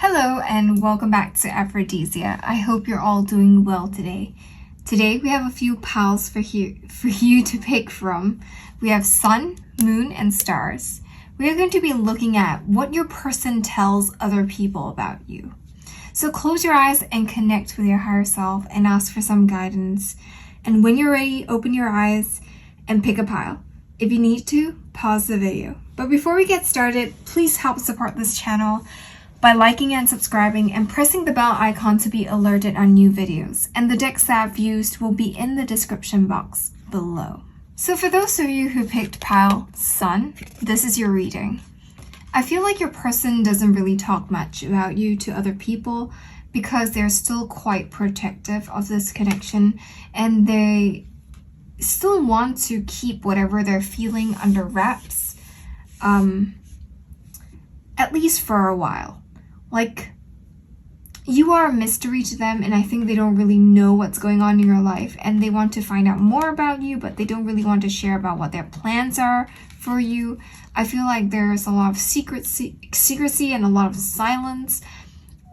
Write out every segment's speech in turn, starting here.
Hello and welcome back to Aphrodisia. I hope you're all doing well today. Today we have a few piles for you to pick from. We have sun, moon, and stars. We are going to be looking at what your person tells other people about you. So close your eyes and connect with your higher self and ask for some guidance. And when you're ready, open your eyes and pick a pile. If you need to, pause the video. But before we get started, please help support this channel by liking and subscribing and pressing the bell icon to be alerted on new videos. And the decks that I've used will be in the description box below. So for those of you who picked pile Sun, this is your reading. I feel like your person doesn't really talk much about you to other people because they're still quite protective of this connection and they still want to keep whatever they're feeling under wraps, at least for a while. Like, you are a mystery to them, and I think they don't really know what's going on in your life, and they want to find out more about you, but they don't really want to share about what their plans are for you. I feel like there's a lot of secrecy and a lot of silence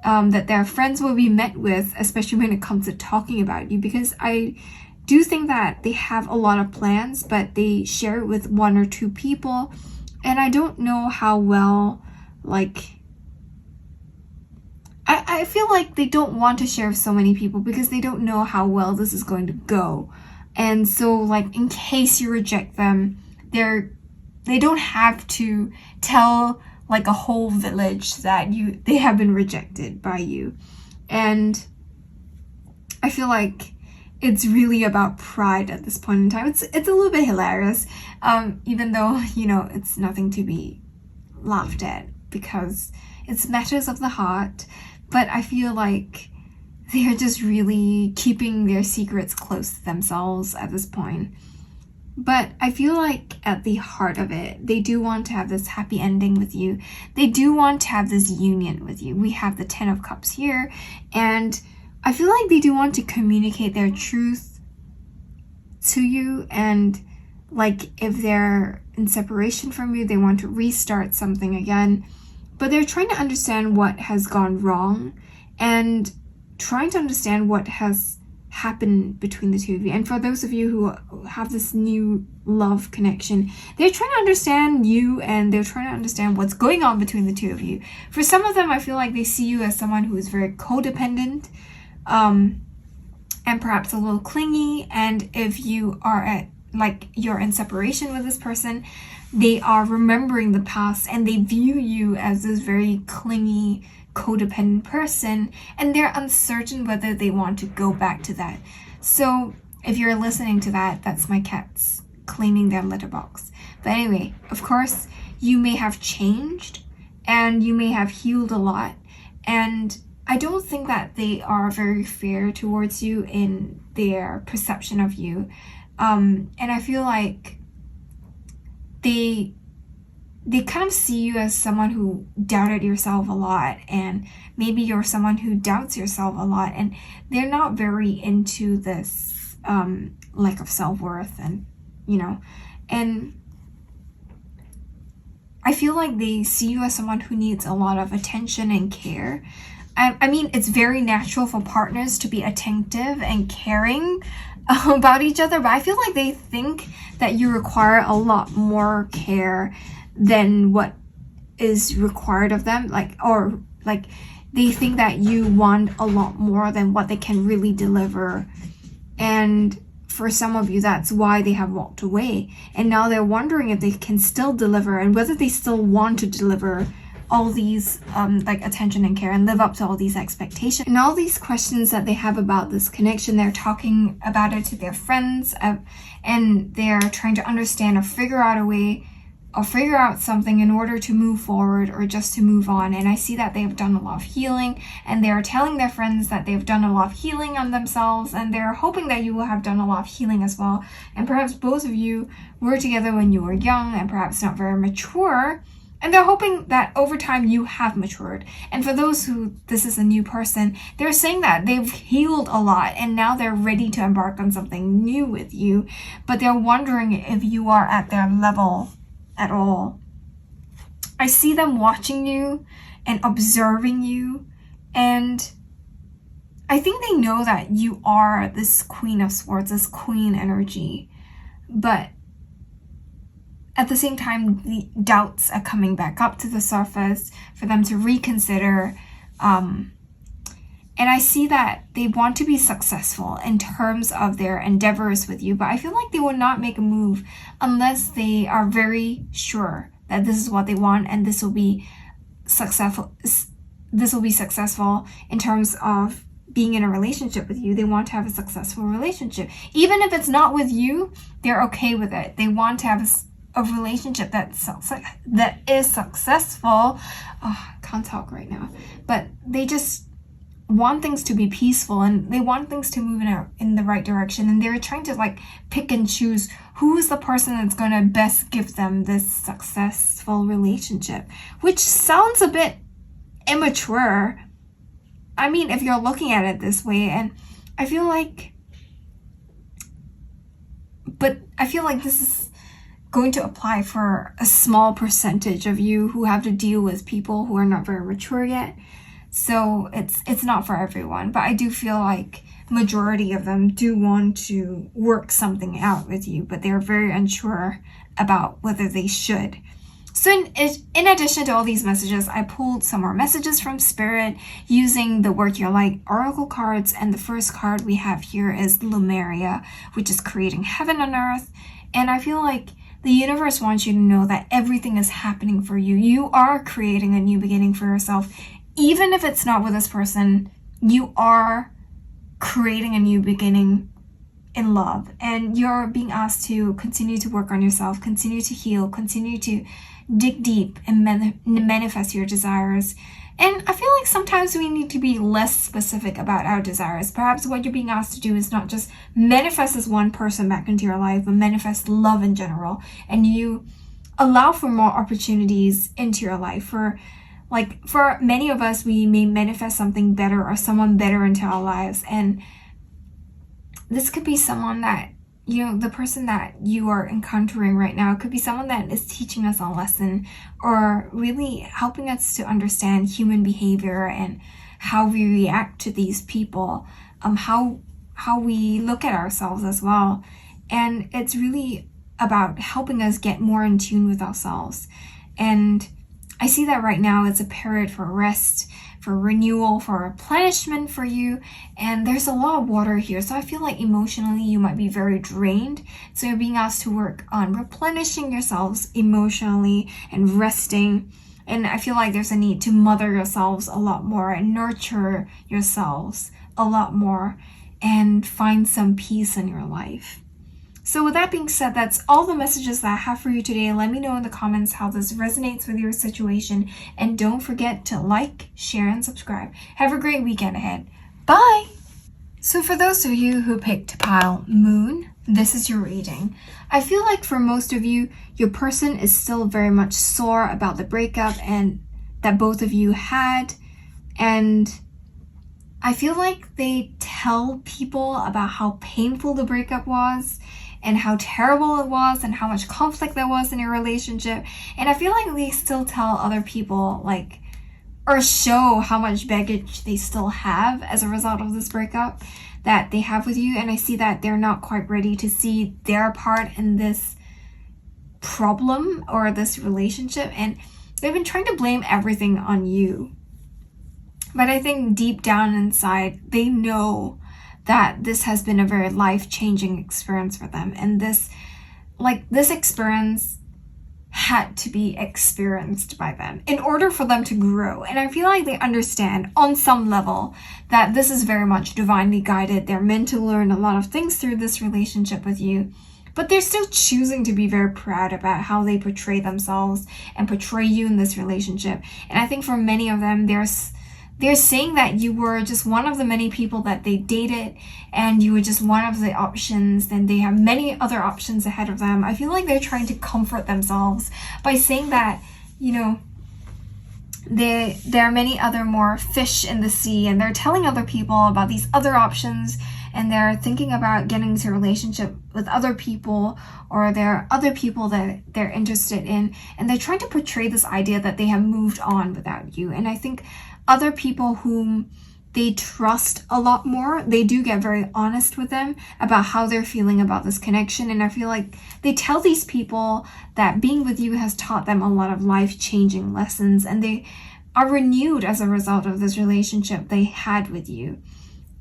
that their friends will be met with, especially when it comes to talking about you, because I do think that they have a lot of plans, but they share it with one or two people, and I don't know how well, I feel like they don't want to share with so many people because they don't know how well this is going to go. And so, in case you reject them, they don't have to tell a whole village that they have been rejected by you. And I feel like it's really about pride at this point in time. It's a little bit hilarious, even though, it's nothing to be laughed at because it's matters of the heart. But I feel like they're just really keeping their secrets close to themselves at this point. But I feel like at the heart of it, they do want to have this happy ending with you. They do want to have this union with you. We have the 10 of Cups here. And I feel like they do want to communicate their truth to you. And if they're in separation from you, they want to restart something again. But they're trying to understand what has gone wrong and trying to understand what has happened between the two of you. And for those of you who have this new love connection, they're trying to understand you and they're trying to understand what's going on between the two of you. For some of them, I feel like they see you as someone who is very codependent and perhaps a little clingy. And if you are you're in separation with this person, they are remembering the past and they view you as this very clingy, codependent person, and they're uncertain whether they want to go back to that. So if you're listening to that, that's my cats cleaning their litter box. But anyway, of course, you may have changed and you may have healed a lot, and I don't think that they are very fair towards you in their perception of you. And I feel like they kind of see you as someone who doubted yourself a lot, and maybe you're someone who doubts yourself a lot, and they're not very into this lack of self-worth, and and I feel like they see you as someone who needs a lot of attention and care. I mean, it's very natural for partners to be attentive and caring about each other, but I feel like they think that you require a lot more care than what is required of them, they think that you want a lot more than what they can really deliver. And for some of you, that's why they have walked away, and now they're wondering if they can still deliver and whether they still want to deliver all these attention and care and live up to all these expectations and all these questions that they have about this connection. They're talking about it to their friends, and they're trying to understand or figure out a way or figure out something in order to move forward or just to move on. And I see that they've done a lot of healing, and they're telling their friends that they've done a lot of healing on themselves, and they're hoping that you will have done a lot of healing as well. And perhaps both of you were together when you were young and perhaps not very mature, and they're hoping that over time you have matured. And for those who this is a new person, they're saying that they've healed a lot and now they're ready to embark on something new with you, but they're wondering if you are at their level at all. I see them watching you and observing you. And I think they know that you are this Queen of Swords, this queen energy. But at the same time, the doubts are coming back up to the surface for them to reconsider. And I see that they want to be successful in terms of their endeavors with you, but I feel like they will not make a move unless they are very sure that this is what they want and this will be successful. This will be successful in terms of being in a relationship with you. They want to have a successful relationship. Even if it's not with you, they're okay with it. They want to have a relationship that is successful. Oh, can't talk right now. But they just want things to be peaceful and they want things to move in the right direction, and they're trying to like pick and choose who is the person that's going to best give them this successful relationship, which sounds a bit immature. I mean, if you're looking at it this way, and I feel like this is going to apply for a small percentage of you who have to deal with people who are not very mature yet. So it's not for everyone, but I do feel like majority of them do want to work something out with you, but they're very unsure about whether they should. So in addition to all these messages, I pulled some more messages from Spirit using the Work Your Light Oracle cards, and the first card we have here is Lumeria, which is creating heaven on earth. And I feel like the universe wants you to know that everything is happening for you. You are creating a new beginning for yourself. Even if it's not with this person, you are creating a new beginning in love. And you're being asked to continue to work on yourself, continue to heal, continue to dig deep and manifest your desires. And I feel like sometimes we need to be less specific about our desires. Perhaps what you're being asked to do is not just manifest this one person back into your life, but manifest love in general. And you allow for more opportunities into your life. For many of us, we may manifest something better or someone better into our lives. And this could be someone that, the person that you are encountering right now could be someone that is teaching us a lesson or really helping us to understand human behavior and how we react to these people, how we look at ourselves as well. And it's really about helping us get more in tune with ourselves. And I see that right now it's a period for rest, for renewal, for replenishment for you. And there's a lot of water here. So I feel like emotionally you might be very drained. So you're being asked to work on replenishing yourselves emotionally and resting. And I feel like there's a need to mother yourselves a lot more and nurture yourselves a lot more and find some peace in your life. So with that being said, that's all the messages that I have for you today. Let me know in the comments how this resonates with your situation. And don't forget to like, share, and subscribe. Have a great weekend ahead. Bye! So for those of you who picked pile Moon, this is your reading. I feel like for most of you, your person is still very much sore about the breakup and that both of you had. And I feel like they tell people about how painful the breakup was and how terrible it was and how much conflict there was in your relationship. And I feel like they still tell other people or show how much baggage they still have as a result of this breakup that they have with you. And I see that they're not quite ready to see their part in this problem or this relationship. And they've been trying to blame everything on you. But I think deep down inside, they know that this has been a very life-changing experience for them. And this experience had to be experienced by them in order for them to grow. And I feel like they understand on some level that this is very much divinely guided. They're meant to learn a lot of things through this relationship with you. But they're still choosing to be very proud about how they portray themselves and portray you in this relationship. And I think for many of them, they're saying that you were just one of the many people that they dated and you were just one of the options, and they have many other options ahead of them. I feel like they're trying to comfort themselves by saying that, there are many other more fish in the sea, and they're telling other people about these other options and they're thinking about getting into a relationship with other people, or there are other people that they're interested in, and they're trying to portray this idea that they have moved on without you. And I think other people whom they trust a lot more, they do get very honest with them about how they're feeling about this connection. And I feel like they tell these people that being with you has taught them a lot of life-changing lessons, and they are renewed as a result of this relationship they had with you.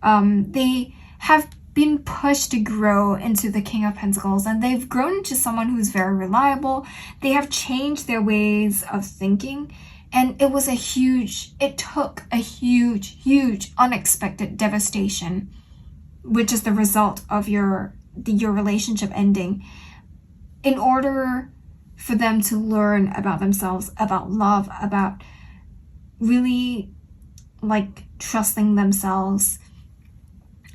They have been pushed to grow into the King of Pentacles, and they've grown into someone who's very reliable. They have changed their ways of thinking, and it took a huge unexpected devastation, which is the result of your relationship ending, in order for them to learn about themselves, about love, about really like trusting themselves.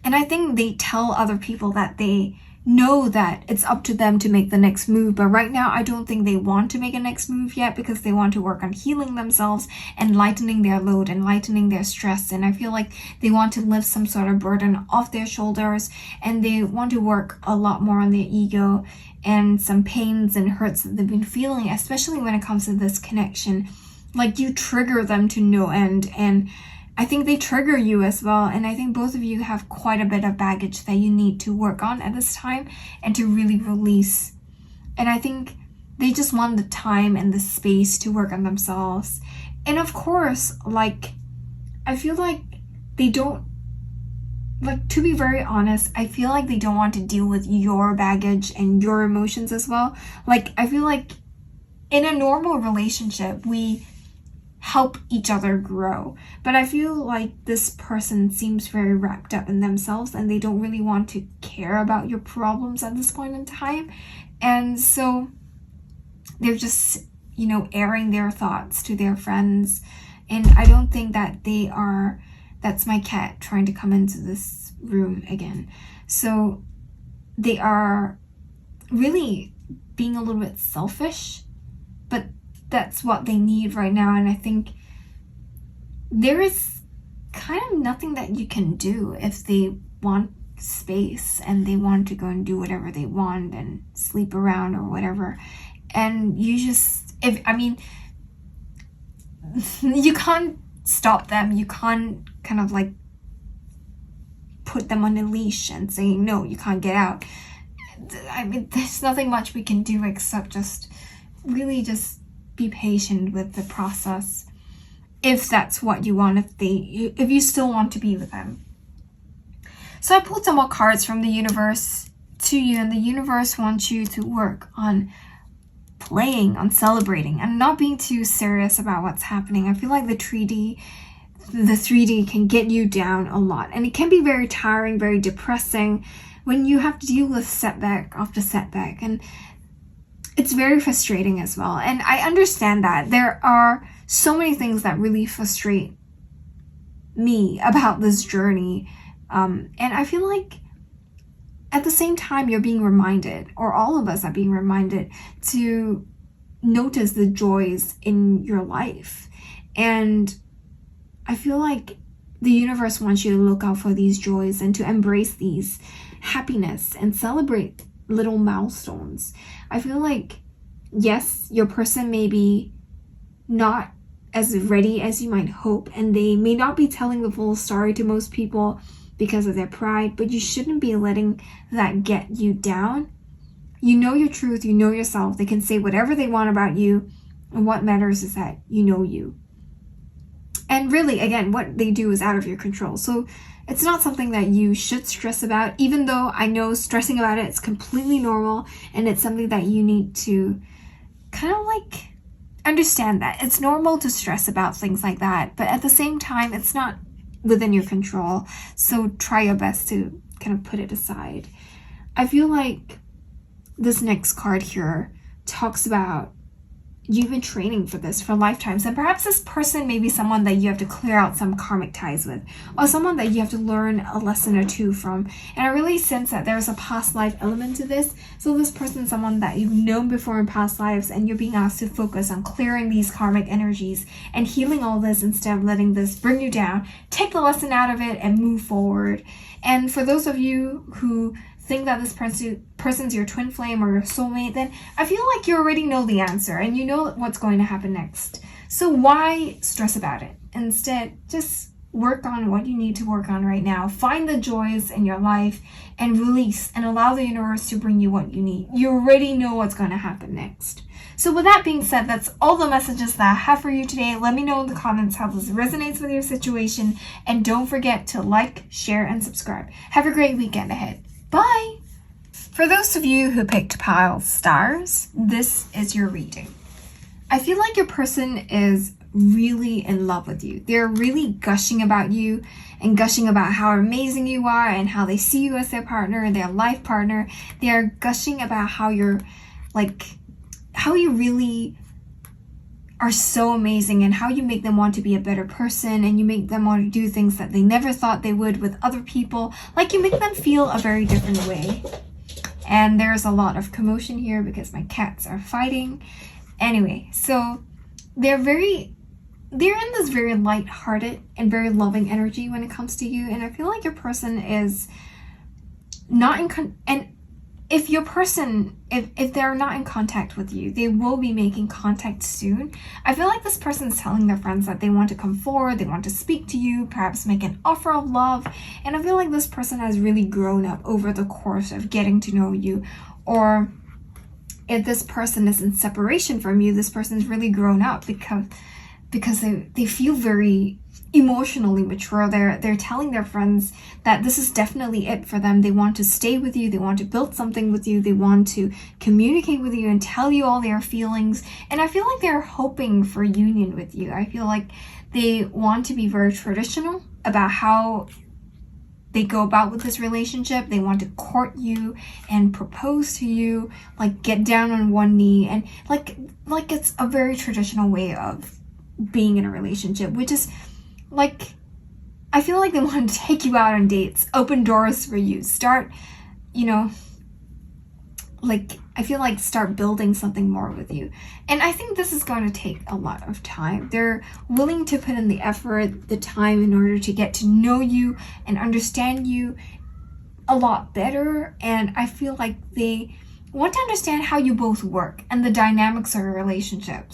And I think they tell other people that they know that it's up to them to make the next move. But right now, I don't think they want to make a next move yet, because they want to work on healing themselves and lightening their load and lightening their stress. And I feel like they want to lift some sort of burden off their shoulders, and they want to work a lot more on their ego and some pains and hurts that they've been feeling, especially when it comes to this connection. Like, you trigger them to no end, and I think they trigger you as well. And I think both of you have quite a bit of baggage that you need to work on at this time and to really release. And I think they just want the time and the space to work on themselves. And of course, like, I feel like they don't, like, to be very honest, I feel like they don't want to deal with your baggage and your emotions as well. Like, I feel like in a normal relationship, we help each other grow. But I feel like this person seems very wrapped up in themselves, and they don't really want to care about your problems at this point in time. And so they're just, airing their thoughts to their friends. And I don't think that they are, that's my cat trying to come into this room again. So they are really being a little bit selfish, but that's what they need right now. And I think there is kind of nothing that you can do if they want space and they want to go and do whatever they want and sleep around or whatever. And you just, you can't stop them. You can't kind of like put them on a leash and say, no, you can't get out. I mean, there's nothing much we can do except just really just be patient with the process, if that's what you want, if you still want to be with them. So I pulled some more cards from the universe to you, and the universe wants you to work on playing, on celebrating, and not being too serious about what's happening. I feel like the 3D can get you down a lot, and it can be very tiring, very depressing when you have to deal with setback after setback, and it's very frustrating as well. And I understand that there are so many things that really frustrate me about this journey. And I feel like at the same time, you're being reminded, or all of us are being reminded, to notice the joys in your life. And I feel like the universe wants you to look out for these joys and to embrace these happiness and celebrate little milestones. I feel like, yes, your person may be not as ready as you might hope, and they may not be telling the full story to most people because of their pride, but you shouldn't be letting that get you down. You know your truth, you know yourself. They can say whatever they want about you, and what matters is that you know you. And really, again, what they do is out of your control. So it's not something that you should stress about, even though I know stressing about it is completely normal, and it's something that you need to kind of like understand that it's normal to stress about things like that, but at the same time, it's not within your control. So try your best to kind of put it aside. I feel like this next card here talks about you've been training for this for lifetimes, and perhaps this person may be someone that you have to clear out some karmic ties with, or someone that you have to learn a lesson or two from. And I really sense that there's a past life element to this. So this person is someone that you've known before in past lives, and you're being asked to focus on clearing these karmic energies and healing all this instead of letting this bring you down. Take the lesson out of it and move forward. And for those of you who think that this person's your twin flame or your soulmate, then I feel like you already know the answer and you know what's going to happen next. So why stress about it? Instead, just work on what you need to work on right now. Find the joys in your life and release and allow the universe to bring you what you need. You already know what's going to happen next. So with that being said, that's all the messages that I have for you today. Let me know in the comments how this resonates with your situation. And don't forget to like, share, and subscribe. Have a great weekend ahead. Bye! For those of you who picked pile stars, this is your reading. I feel like your person is really in love with you. They're really gushing about you and gushing about how amazing you are and how they see you as their partner, their life partner. They are gushing about how you're how you really are so amazing and how you make them want to be a better person, and you make them want to do things that they never thought they would with other people. Like, you make them feel a very different way. And there's a lot of commotion here because my cats are fighting. Anyway, so they're in this very light-hearted and very loving energy when it comes to you. And I feel like your person is not in if your person, if they're not in contact with you, they will be making contact soon. I feel like this person's telling their friends that they want to come forward, they want to speak to you, perhaps make an offer of love. And I feel like this person has really grown up over the course of getting to know you. Or if this person is in separation from you, this person's really grown up because they feel very emotionally mature. They're telling their friends that this is definitely it for them. They want to stay with you, they want to build something with you, they want to communicate with you and tell you all their feelings. And I feel like they're hoping for union with you. I feel like they want to be very traditional about how they go about with this relationship. They want to court you and propose to you, like get down on one knee, and like it's a very traditional way of being in a relationship, which is like, I feel like they want to take you out on dates, open doors for you, start, I feel like start building something more with you. And I think this is going to take a lot of time. They're willing to put in the effort, the time in order to get to know you and understand you a lot better. And I feel like they want to understand how you both work and the dynamics of your relationship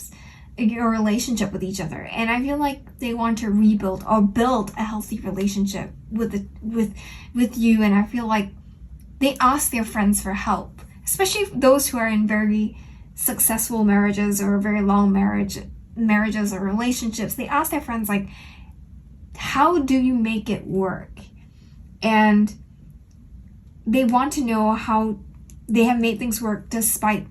with each other. And I feel like they want to rebuild or build a healthy relationship with you. And I feel like they ask their friends for help, especially those who are in very successful marriages or very long marriages or relationships. They ask their friends, like, how do you make it work? And they want to know how they have made things work despite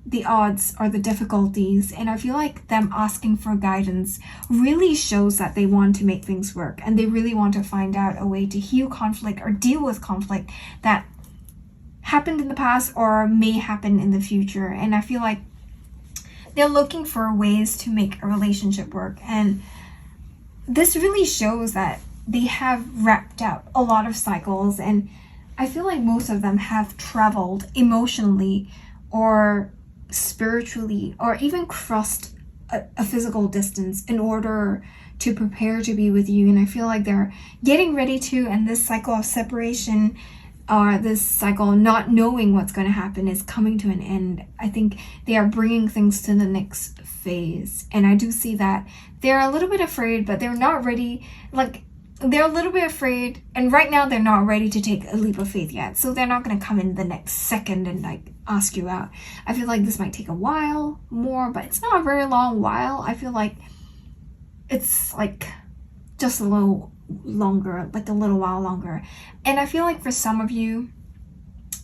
the odds or the difficulties. And I feel like them asking for guidance really shows that they want to make things work, and they really want to find out a way to heal conflict or deal with conflict that happened in the past or may happen in the future. And I feel like they're looking for ways to make a relationship work. And this really shows that they have wrapped up a lot of cycles, and I feel like most of them have traveled emotionally or spiritually or even crossed a physical distance in order to prepare to be with you. And I feel like they're getting ready to, and this cycle of separation or this cycle of not knowing what's going to happen is coming to an end. I think they are bringing things to the next phase. And I do see that they're a little bit afraid, but they're not ready. They're a little bit afraid, and right now they're not ready to take a leap of faith yet. So they're not going to come in the next second and ask you out. I feel like this might take a while more, but it's not a very long while. I feel like it's just a little longer, a little while longer. And I feel like for some of you,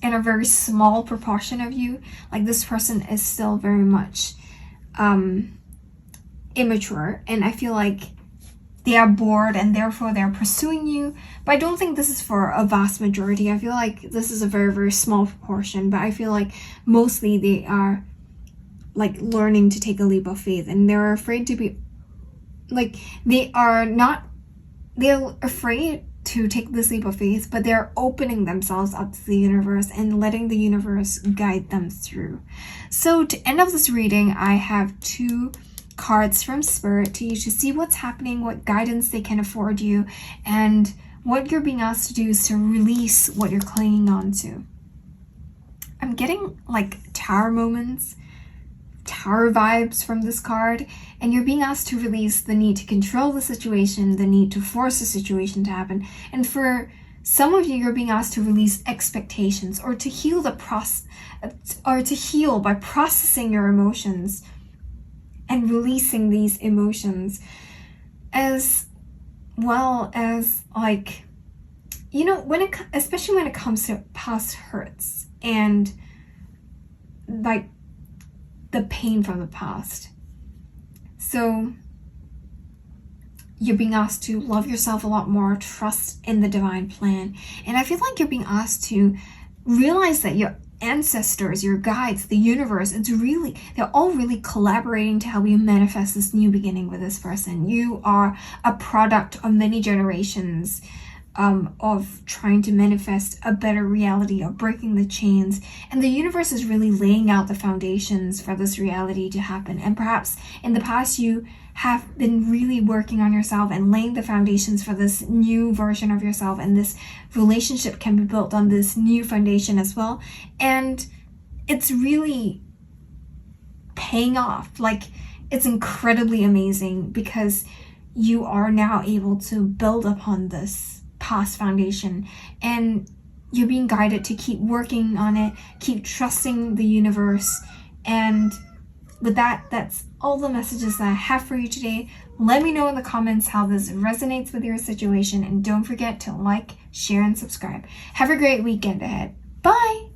and a very small proportion of you, this person is still very much immature, and I feel like they are bored and therefore they're pursuing you. But I don't think this is for a vast majority. I feel like this is a very, very small proportion, but I feel like mostly they are like learning to take a leap of faith, and they're afraid to be like they're afraid to take this leap of faith, but they're opening themselves up to the universe and letting the universe guide them through. So to end of this reading, I have 2 cards from Spirit to you to see what's happening, what guidance they can afford you, and what you're being asked to do is to release what you're clinging on to. I'm getting like Tower moments, Tower vibes from this card, and you're being asked to release the need to control the situation, the need to force the situation to happen. And for some of you, you're being asked to release expectations, or to heal heal by processing your emotions and releasing these emotions, as well as like, you know, especially when it comes to past hurts and like the pain from the past. So you're being asked to love yourself a lot more, trust in the divine plan. And I feel like you're being asked to realize that your ancestors, your guides, the universe, they're all really collaborating to help you manifest this new beginning with this person. You are a product of many generations of trying to manifest a better reality, of breaking the chains, and the universe is really laying out the foundations for this reality to happen. And perhaps in the past you have been really working on yourself and laying the foundations for this new version of yourself, and this relationship can be built on this new foundation as well, and it's really paying off. Like, it's incredibly amazing because you are now able to build upon this past foundation, and you're being guided to keep working on it, keep trusting the universe. And with that, that's all the messages that I have for you today. Let me know in the comments how this resonates with your situation, and don't forget to like, share, and subscribe. Have a great weekend ahead. Bye!